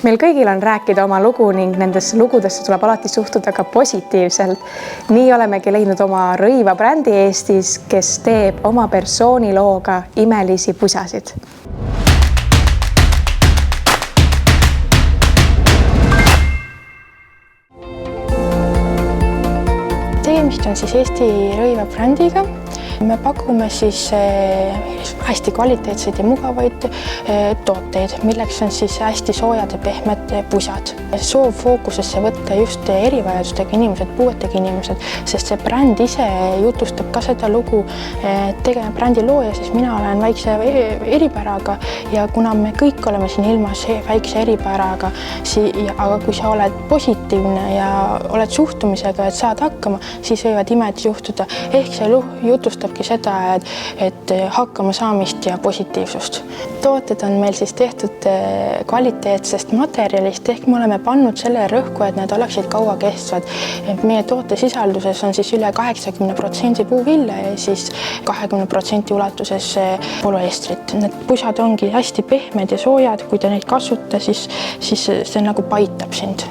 Meil kõigil on rääkida oma lugu ning nendesse lugudesse tuleb alati suhtuda ka positiivselt. Nii olemegi leidnud oma rõiva brändi Eestis, kes teeb oma persoonilooga imelisi pusasid. Tegemist on siis Eesti rõiva brändiga. Me pakume siis hästi kvaliteetseid ja mugavaid tooteid, milleks on siis hästi soojad ja pehmed pusad. Soov fookusesse võtta just erivajadustega inimesed, puuetega inimesed, sest see bränd ise jutustab ka seda lugu. Brändi looja, siis mina olen väikse eripäraga ja kuna me kõik oleme siin ilmas väikse eripäraga, aga kui sa oled positiivne ja oled suhtumisega, et saad hakkama, siis võivad imed juhtuda. Ehk see jutustabki seda, et hakkama saamist ja positiivsust. Tooted on meil siis tehtud kvaliteetsest materjalist, ehk me oleme pannud selle rõhku, et need oleksid kaua kestvad. Meie toote sisalduses on siis üle 80% puuvilla ja siis 20% ulatuses polüestrit. Need pusad ongi hästi pehmed ja soojad, kui te neid kasuta, siis see nagu paitab sind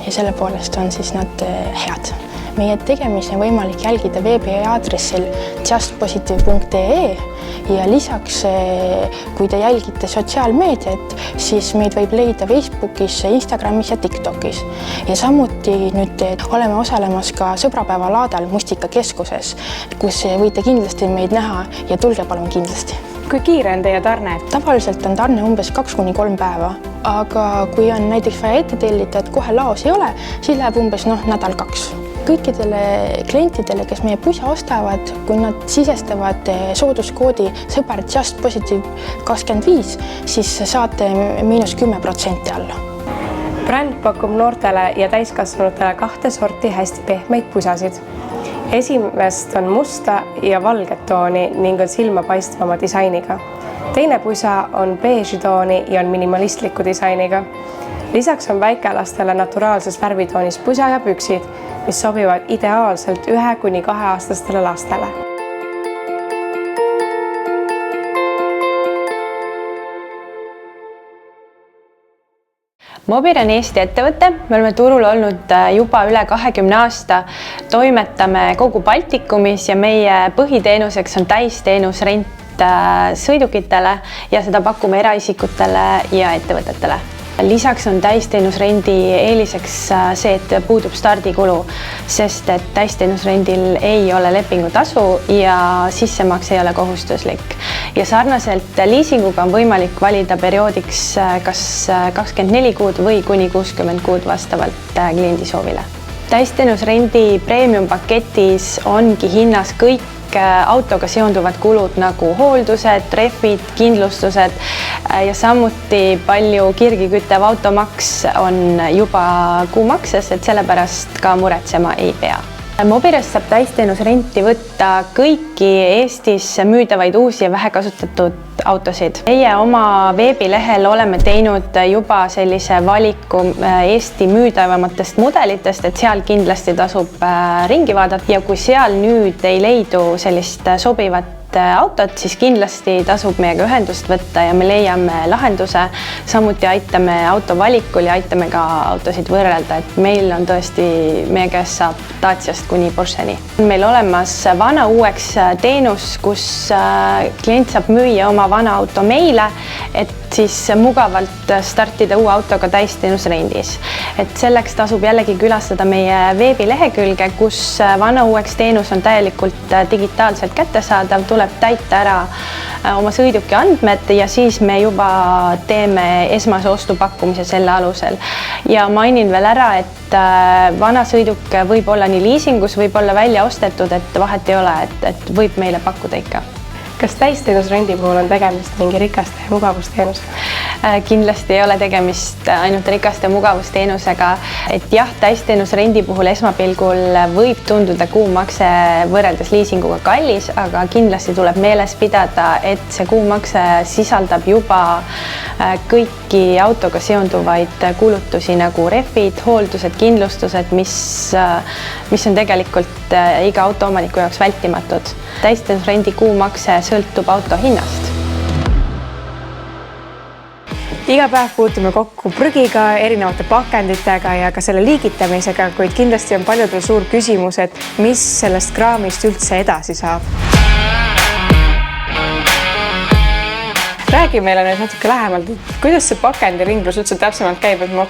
ja selle poolest on siis nad head. Meie tegemisi on võimalik jälgida veebiaadressil justpositive.ee ja lisaks, kui te jälgite sotsiaalmeediat, siis meid võib leida Facebookis, Instagramis ja TikTokis. Ja samuti nüüd oleme osalemas ka sõbrapäeva laadal Mustikakeskuses, kus võite kindlasti meid näha ja tulge palun kindlasti. Kui kiire on teie tarne? Tavaliselt on tarne umbes 2–3 päeva, aga kui on näiteks vaja ette tellida, et kohe laos ei ole, siis läheb umbes nädal-2. Kõikidele klientidele, kes meie pusa ostavad, kui nad sisestavad sooduskoodi sõber justpositive25, siis saate -10% alla. Bränd pakub noortele ja täiskasvanutele 2 sorti hästi pehmeid pusasid. Esimest on musta ja valget tooni ning on silmapaistvama disainiga. Teine pusa on beeži tooni ja on minimalistliku disainiga. Lisaks on väikelastele naturaalses värvitoonis pusa ja püksid, mis sobivad ideaalselt 1–2-aastastele lastele. Mobir on Eesti ettevõte, me oleme turul olnud juba üle 20 aasta, toimetame kogu Baltikumis ja meie põhiteenuseks on täisteenusrent sõidukitele ja seda pakume eraisikutele ja ettevõtetele. Lisaks on täisteenusrendi eeliseks see, et puudub stardikulu, sest et täisteenusrendil ei ole lepingutasu ja sissemaks ei ole kohustuslik. Ja sarnaselt liisinguga on võimalik valida perioodiks kas 24 kuud või kuni 60 kuud vastavalt kliendi soovile. Täisteenusrendi premium paketis ongi hinnas kõik autoga seonduvad kulud nagu hooldused, treffid, kindlustused ja samuti palju kirgi küttev automaks on juba kuumakses, et sellepärast ka muretsema ei pea. Mobirest saab täisteenusrenti võtta kõiki Eestis müüdavaid uusi ja vähekasutatud autosid. Meie oma veebilehel oleme teinud juba sellise valiku Eesti müüdavamatest mudelitest, et seal kindlasti tasub ringi vaadata ja kui seal nüüd ei leidu sellist sobivat autot, siis kindlasti tasub meiega ühendust võtta ja me leiame lahenduse. Samuti aitame auto valikul ja aitame ka autosid võrrelda, et meil on tõesti, meie käest saab Daciast kuni Porscheni. Meil olemas vana uueks teenus, kus klient saab müüa oma vana auto meile, et siis mugavalt startida uue autoga täisteenusrendis. Et selleks tasub jällegi külastada meie veebilehekülge, kus vana uueks teenus on täielikult digitaalselt kättesaadav, tuleb täita ära oma sõiduki andmed ja siis me juba teeme esmase ostupakkumise selle alusel. Ja mainin veel ära, et vana sõiduk võib olla nii liisingus, võib olla välja ostetud, et vahet ei ole, et võib meile pakkuda ikka. Kas täisteenusrendi puhul on tegemist mingi rikaste ja mugavusteenusega? Kindlasti ei ole tegemist ainult rikaste mugavusteenusega, et jah, täisteenusrendi puhul esmapilgul võib tunduda kuumakse võrreldes liisinguga kallis, aga kindlasti tuleb meeles pidada, et see kuumakse sisaldab juba kõiki autoga seonduvaid kulutusi nagu rehvid, hooldused, kindlustused, mis on tegelikult iga autoomaniku jaoks vältimatud. Täisteenusrendi kuumakse sõltub auto hinnast. Iga päev puutume kokku prügiga, erinevate pakenditega ja ka selle liigitamisega, kuid kindlasti on paljudel suur küsimus, et mis sellest kraamist üldse edasi saab. Räägi meile nüüd natuke lähemalt, kuidas see pakendiringlus üldse täpsemalt käib, et ma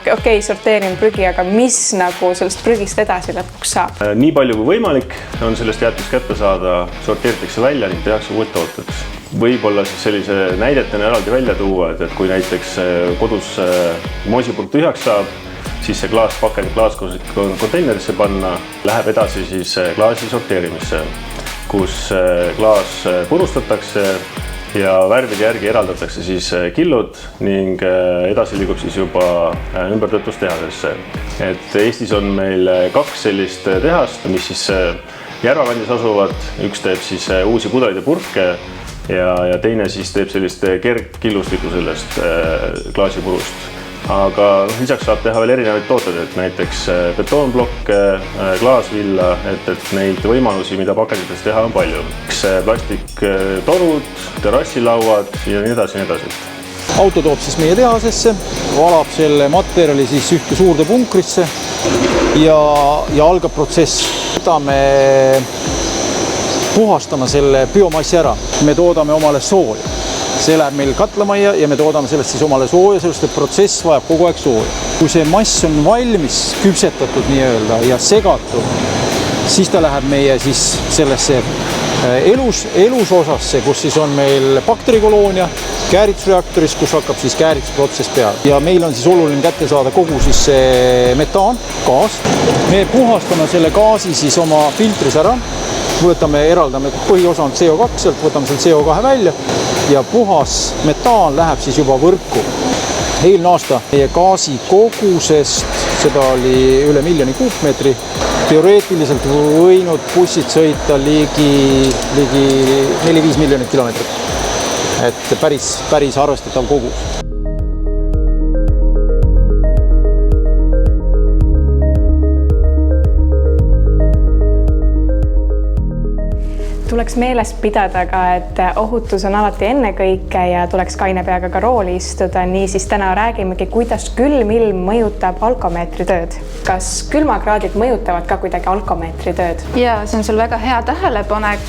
sorteerin prügi, aga mis nagu sellest prügist edasi lõpuks saab? Nii palju kui võimalik on sellest jäätmist kätte saada, sorteeritakse välja ning tehakse uued tooted. Võib-olla siis sellise näidetena eraldi välja tuua, et kui näiteks kodus moosipurk tühjaks saab, siis see klaaspakend klaaskonteinerisse panna, läheb edasi siis klaasi sorteerimisse, kus klaas purustatakse ja värvide järgi eraldatakse siis killud ning edasi liigub siis juba ümbertöötlustehasesse. Et Eestis on meil 2 sellist tehast, mis siis Järvakandis asuvad. Üks teeb siis uusi pudeleid ja purke ja teine siis teeb sellist kergkillustikku sellest klaasipurust. Aga lisaks saab teha veel erinevaid tooted, et näiteks betoonblokke, klaasvilla, et neid võimalusi, mida pakendites teha on palju. Plastiktorud, terrassilauad ja nii edasi. Auto toob siis meie tehasesse, valab selle materjali siis ühte suurde punkrisse ja algab protsess. Võtame puhastama selle biomassi ära. Me toodame omale sooja. See läheb meil katlamajja ja me toodame sellest siis omale sooja, sellest et protsess vajab kogu aeg sooja. Kui see mass on valmis, küpsetatud nii-öelda ja segatud, siis ta läheb meie siis sellesse elus osasse, kus siis on meil bakterikoloonia, kääritusreaktoris, kus hakkab siis kääritusprotsess peale. Ja meil on siis oluline kätte saada kogu siis metaan, gaas. Me puhastame selle gaasi siis oma filtris ära. Eraldame, põhiosa on CO2, sealt võtame selle CO2 välja ja puhas metaan läheb siis juba võrku. Eelmine aasta meie gaasi kogusest, seda oli üle 1 miljoni kuupmeetri, teoreetiliselt võinud bussid sõita ligi 4-5 miljonit kilomeetrit. Et päris arvestatav kogus. Tuleks meeles pidada ka, et ohutus on alati ennekõike ja tuleks kaine peaga ka rooli istuda. Nii siis täna räägimegi, kuidas külm ilm mõjutab alkomeetri tööd. Kas külmakraadid mõjutavad ka kuidagi alkomeetri tööd? Ja see on sul väga hea tähelepanek,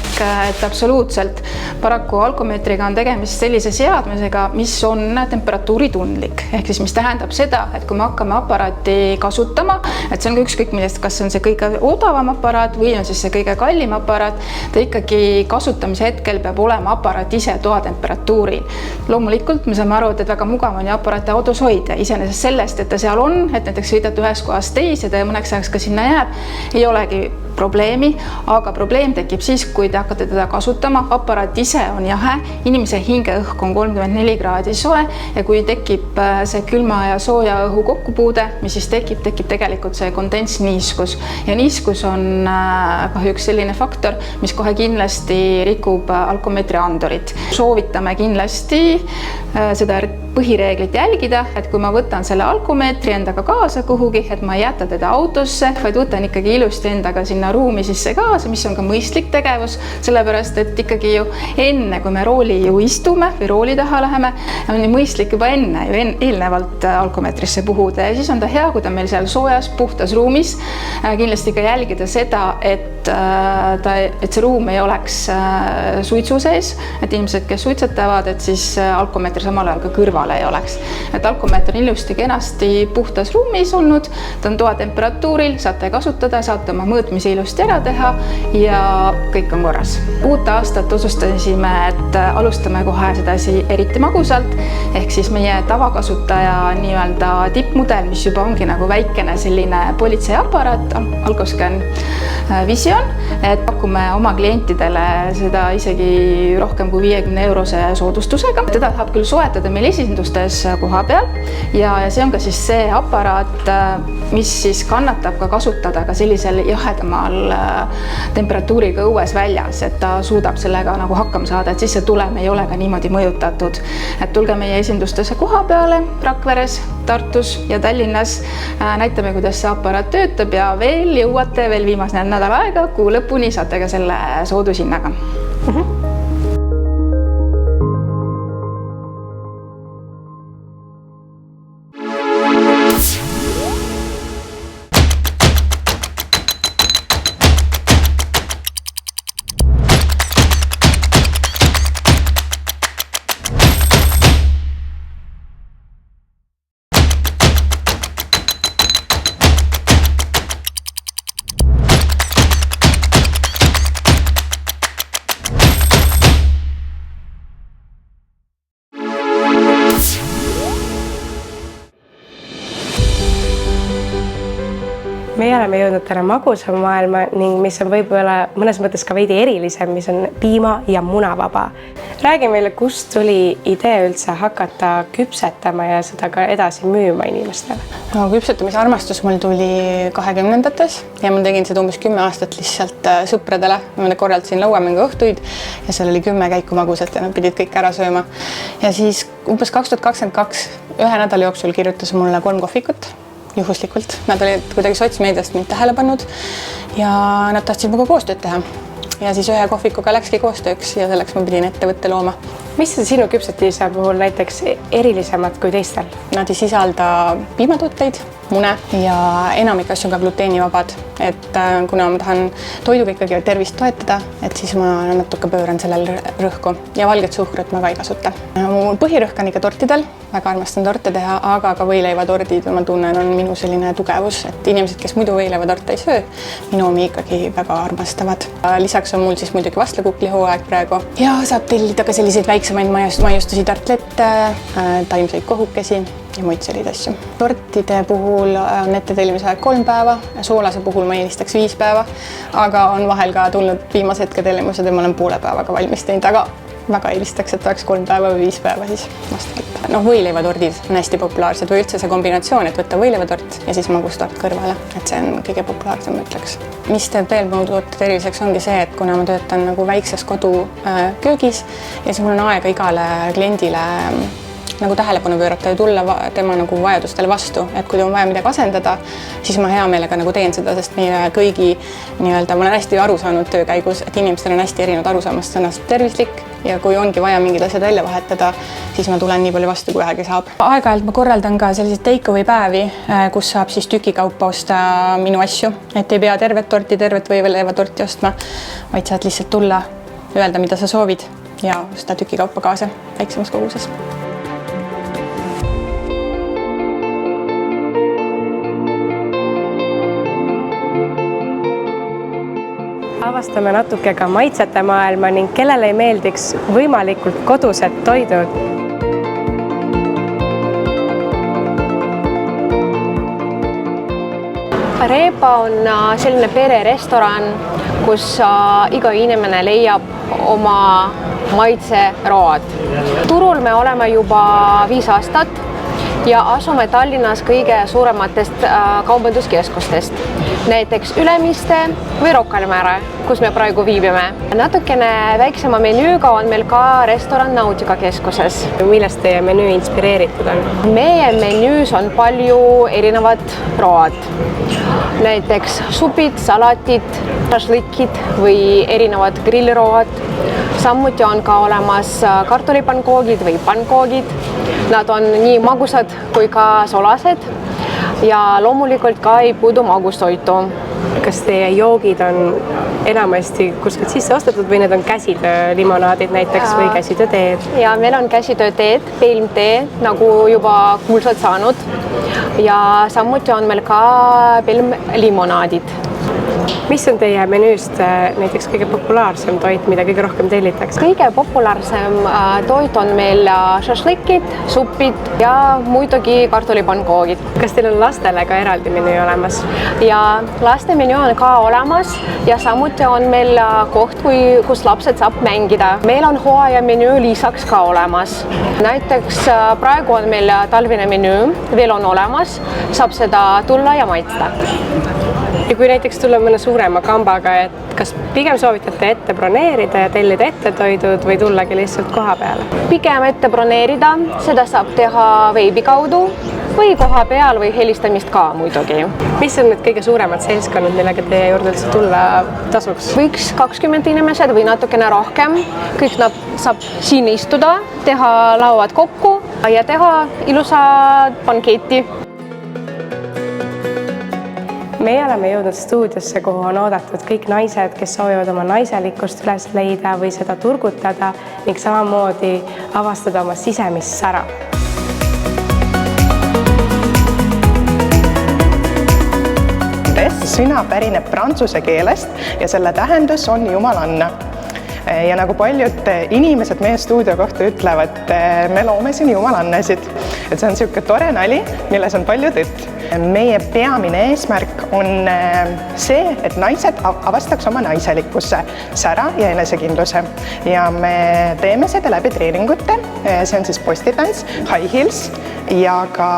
et absoluutselt. Paraku alkomeetriga on tegemist sellise seadmisega, mis on temperatuuritundlik. Ehk siis mis tähendab seda, et kui me hakkame aparaati kasutama, et see on ka ükskõik millest, kas on see kõige odavam aparaat või on siis see kõige kallim aparaat, ta ikkagi kasutamise hetkel peab olema aparaat ise toatemperatuuril. Loomulikult me saame aru, et väga mugav on ja aparaati autos hoida. Iseenesest sellest, et ta seal on, et näiteks sõidate ühest kohast teise, ta mõneks ajaks ka sinna jääb, ei olegi probleemi, aga probleem tekib siis, kui te hakkate teda kasutama. Aparaat ise on jahe, inimese hingeõhk on 34 kraadi soe ja kui tekib see külma ja sooja õhu kokkupuude, mis siis tekib tegelikult see kondensniiskus. Ja niiskus on kahjuks selline faktor, mis kohe kindlasti rikub alkomeetri andurit. Soovitame kindlasti seda põhireeglit jälgida, et kui ma võtan selle alkomeetri endaga kaasa kuhugi, et ma ei jäta teda autosse, vaid võtan ikkagi ilusti endaga sinna ruumi sisse kaasa, mis on ka mõistlik tegevus, sellepärast et ikkagi ju enne, kui me rooli ju istume või rooli taha läheme, on ju mõistlik juba enne ju eelnevalt alkomeetrisse puhuda ja siis on ta hea, kui ta meil seal soojas, puhtas ruumis. Kindlasti ka jälgida seda, et see ruum ei oleks suitsu sees, et inimesed, kes suitsetavad, et siis alkomeetri samal ajal ka kõrval ei oleks. Et alkomeeter on ilusti kenasti puhtas ruumis olnud, ta on toatemperatuuril, saate kasutada, saate oma mõõtmisi ilusti ära teha ja kõik on korras. Uut aastat otsustasime, et alustame kohe sedasi eriti magusalt, ehk siis meie tavakasutaja nii-öelda tippmudel, mis juba ongi nagu väikene selline politseiaparaat, Alcoscan Vision, et pakume oma klientidele seda isegi rohkem kui 50 eurose soodustusega. Teda tahab küll soetada meil esindustes koha peal ja see on ka siis see aparaat, mis siis kannatab ka kasutada ka sellisel jahedamal temperatuuriga õues väljas, et ta suudab sellega nagu hakkama saada, et siis see tulem ei ole ka niimoodi mõjutatud. Et tulge meie esindustesse koha peale Rakveres, Tartus ja Tallinnas, näitame, kuidas see aparaat töötab ja veel jõuate veel viimase nädala aega, kuu lõpuni saate ka selle soodushinnaga. meie oleme jõudnud täna magusa maailma ning mis on võib-olla mõnes mõttes ka veidi erilisem, mis on piima- ja munavaba. Räägi meile, kust tuli idee üldse hakata küpsetama ja seda ka edasi müüma inimestele? No, küpsetamise armastus mul tuli 20-ndates ja ma tegin seda umbes 10 aastat lihtsalt sõpradele. Ma korraldasin lauamängu õhtuid ja seal oli 10 käiku magusat ja nad pidid kõik ära sööma. Ja siis umbes 2022 ühe nädala jooksul kirjutas mulle 3 kohvikut juhuslikult. Nad olid kuidagi sotsmeediast mind tähele pannud ja nad tahtsid minuga koostööd teha. Ja siis ühe kohvikuga läkski koostööks ja selleks ma pidin ettevõtte looma. Mis on sinu küpsetise puhul näiteks erilisemad kui teistel? Nad ei sisalda piimatooteid, mune ja enamik asju on ka gluteenivabad. Et kuna ma tahan toiduga ikkagi tervist toetada, et siis ma natuke pööran sellel rõhku ja valget suhkrut ma ka ei kasuta. Mul põhirõhk on ikka tortidel, väga armastan torte teha, aga ka võileivatordid ma tunnen on minu selline tugevus, et inimesed, kes muidu võileivatorte ei söö, minu omi ikkagi väga armastavad. Lisaks on mul siis muidugi vastlakukli hooaeg praegu ja saab tellida ka selliseid väiksemaid maiustusi, tartlette, taimseid kohukesi ja muid selliseid asju. Tortide puhul on ettetellimise aeg 3 päeva, soolase puhul ma eelistaks 5 päeva, aga on vahel ka tulnud viimase hetke tellimused ja ma olen poole päevaga valmis teinud, aga väga eelistaks, et oleks 3 päeva või 5 päeva siis vastavalt. No, võileivatordid on hästi populaarsed või üldse see kombinatsioon, et võtta võileivatort ja siis magustort kõrvale, et see on kõige populaarsem, ma ütleks. Mis teeb veel mu tooted eriliseks ongi see, et kuna ma töötan nagu väikses koduköögis ja siis mul on aega igale kliendile nagu tähelepanu pöörata ja tulla tema nagu vajadustele vastu, et kui on vaja midagi asendada, siis ma hea meelega nagu teen seda, sest meie kõigi nii-öelda ma olen hästi aru saanud töö käigus, et inimestel on hästi erinevad arusaamast sõnast tervislik ja kui ongi vaja mingid asjad välja vahetada, siis ma tulen nii palju vastu, kui vähegi saab. Aeg-ajalt ma korraldan ka selliseid take-away päevi, kus saab siis tükikaupa osta minu asju, et ei pea tervet torti, tervet võileivatorti ostma, vaid saad lihtsalt tulla, öelda, mida sa soovid ja osta tükikaupa kaasa väiksemas koguses. Avastame natuke ka maitsete maailma ning kellele ei meeldiks võimalikult kodused toidud. Reepa on selline pererestoran, kus iga inimene leiab oma maitseroad. Turul me oleme juba 5 aastat ja asume Tallinnas kõige suurematest kaubanduskeskustest, näiteks Ülemiste või Rocca al Mare, kus me praegu viibime. Natukene väiksema menüüga on meil ka restoran Nautica keskuses. Millest teie menüü inspireeritud on? Meie menüüs on palju erinevad road, näiteks supid, salatid, šašlikid või erinevad grillroad. Samuti on ka olemas kartulipankoogid või pankoogid. Nad on nii magusad kui ka solased ja loomulikult ka ei puudu magustoitu. Kas teie joogid on enamasti kuskilt sisse ostetud või need on käsitöö limonaadid näiteks või käsitöö teed? Ja meil on käsitöö teed, pelmtee, nagu juba kuulsad saanud. Ja samuti on meil ka pelmlimonaadid. Mis on teie menüüst näiteks kõige populaarsem toit, mida kõige rohkem tellitakse? Kõige populaarsem toit on meil šašlikid, supid ja muidugi kartulipankoogid. Kas teil on lastele ka eraldi menüü olemas? Ja laste menüü on ka olemas ja samuti on meil koht, kus lapsed saab mängida. Meil on hooaja menüü lisaks ka olemas. Näiteks praegu on meil talvine menüü, veel on olemas, saab seda tulla ja maitsta. Ja kui näiteks tulla mõne suurema kambaga, et kas pigem soovitate ette broneerida ja tellida ette toidud või tullagi lihtsalt koha peale? Pigem ette broneerida, seda saab teha veebi kaudu või koha peal või helistamist ka muidugi. Mis on need kõige suuremad seltskonnad, millega teie juurde üldse tulla tasuks? Võiks 20 inimesed või natukene rohkem. Kõik nad saab siin istuda, teha lauad kokku ja teha ilusad panketi. Meie oleme jõudnud stuudiosse, kuhu on oodatud kõik naised, kes soovivad oma naiselikkust üles leida või seda turgutada ning samamoodi avastada oma sisemist sära. Sõna pärineb prantsuse keelest ja selle tähendus on jumalanna. ja nagu paljud inimesed meie stuudio kohta ütlevad, me loome siin jumalannesid. Et see on niisugune tore nali, milles on palju tõtt. Meie peamine eesmärk on see, et naised avastaks oma naiselikkuse, sära ja enesekindluse. Ja me teeme seda läbi treeningute, see on siis postitants, high heels ja ka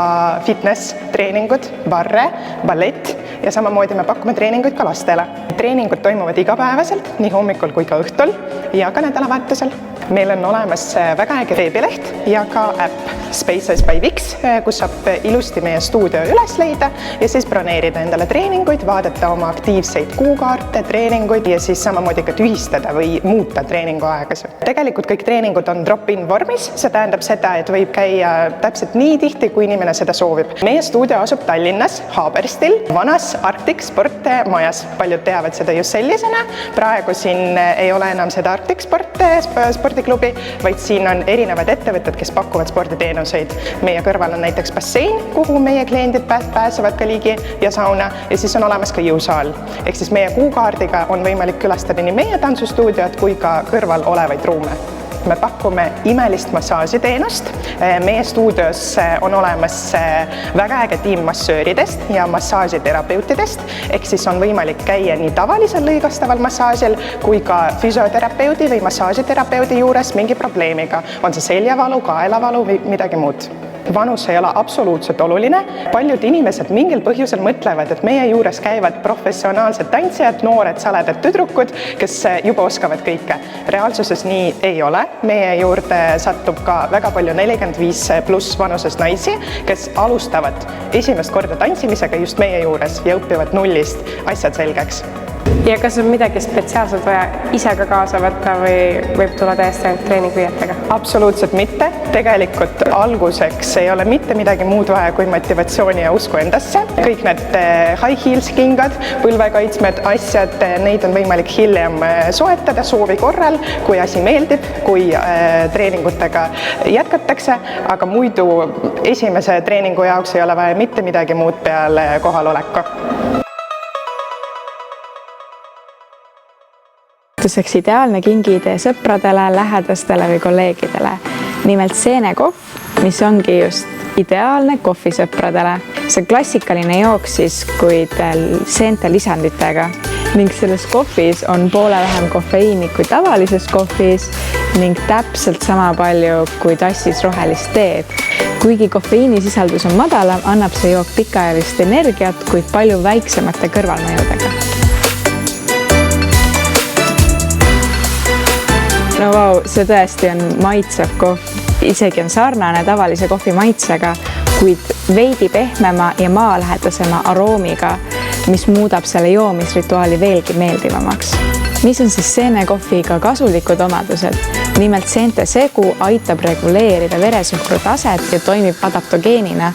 fitness treeningud, barre, ballett ja samamoodi me pakume treeninguid ka lastele. Treeningud toimuvad igapäevaselt, nii hommikul kui ka õhtul ja ka nädalavahetusel. Meil on olemas väga äge veebileht ja ka äpp Spaces by Vix, kus saab ilusti meie stuudio üles leida ja siis broneerida endale treeninguid, vaadata oma aktiivseid kuukaarte, treeninguid ja siis samamoodi ka tühistada või muuta treeninguaegasid. Tegelikult kõik treeningud on drop-in vormis, see tähendab seda, et võib käia täpselt nii tihti, kui inimene seda soovib. Meie stuudio asub Tallinnas, Haaberstil, vanas Arctic Sport majas. Paljud teavad seda just sellisena. Praegu siin ei ole enam seda Arctic Sportiklubi, vaid siin on erinevad ettevõtted, kes pakuvad sporditeenuseid. Meie kõrval on näiteks bassein, kuhu meie kliendid pääsevad ka ligi ja sauna ja siis on olemas ka jõusaal. Ehk siis meie kuukaardiga on võimalik külastada nii meie tantsustuudiot kui ka kõrval olevaid ruume. Me pakume imelist massaažiteenust. Meie stuudios on olemas väga äge tiim massööridest ja massaažiterapeutidest. Ehk siis on võimalik käia nii tavalisel lõigastaval massaažil kui ka füsioterapeudi või massaažiterapeudi juures mingi probleemiga. On see seljavalu, kaelavalu või midagi muud. Vanus ei ole absoluutselt oluline. Paljud inimesed mingil põhjusel mõtlevad, et meie juures käivad professionaalsed tantsijad, noored saledad tüdrukud, kes juba oskavad kõike. Reaalsuses nii ei ole. Meie juurde satub ka väga palju 45+ vanuses naisi, kes alustavad esimest korda tantsimisega just meie juures ja õpivad nullist asjad selgeks. Ja kas on midagi spetsiaalselt vaja ise ka kaasa võtta või võib tulla täiesti treeningviietega? Absoluutselt mitte. Tegelikult alguseks ei ole mitte midagi muud vaja kui motivatsiooni ja usku endasse. Kõik need high heels kingad, põlvekaitsmed, asjad, neid on võimalik hiljem soetada soovi korral, kui asi meeldib, kui treeningutega jätkatakse, aga muidu esimese treeningu jaoks ei ole vaja mitte midagi muud peale kohaloleku. Ideaalne kingiidee sõpradele, lähedastele või kolleegidele. Nimelt seenekohv, mis ongi just ideaalne kohvisõpradele. See on klassikaline jooks siis, kuid seente lisanditega. Ning selles kohvis on poole vähem kofeiini kui tavalises kohvis ning täpselt sama palju kui tassis rohelist teed. Kuigi kofeiinisisaldus on madalam, annab see jook pikaajalist energiat, kuid palju väiksemate kõrvalmõjudega. No vau, see tõesti on maitsev kohv. Isegi on sarnane tavalise kohvi maitsega, kuid veidi pehmema ja maalähedasema aroomiga, mis muudab selle joomisrituaali veelgi meeldivamaks. Mis on siis seenekohviga kasulikud omadused? Nimelt seente segu aitab reguleerida veresuhkru taset ja toimib adaptogeenina,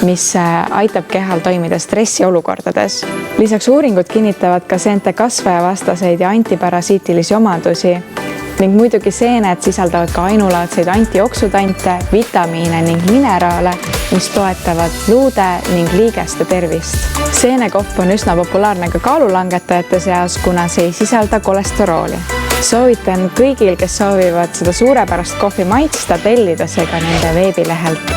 mis aitab kehal toimida stressiolukordades. Lisaks uuringud kinnitavad ka seente kasvajavastaseid ja antiparasiitilisi omadusi. Ning muidugi seened sisaldavad ka ainulaadseid antioksudante, vitamiine ning mineraale, mis toetavad luude ning liigeste tervist. Seenekohv on üsna populaarne ka kaalulangetajate seas, kuna see ei sisalda kolesterooli. Soovitan kõigil, kes soovivad seda suurepärast kohvi maitsta, tellida see ka nende veebilehelt.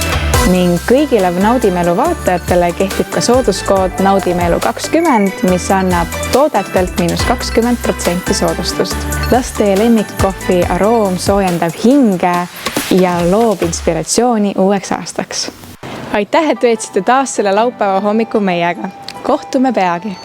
Ning kõigile Naudimelu vaatajatele kehtib ka sooduskood Naudimelu20, mis annab toodetelt -20% soodustust. Las teie lemmikkohvi aroom soojendab hinge ja loob inspiratsiooni uueks aastaks. Aitäh, et veetsite taas selle laupäeva hommiku meiega. Kohtume peagi!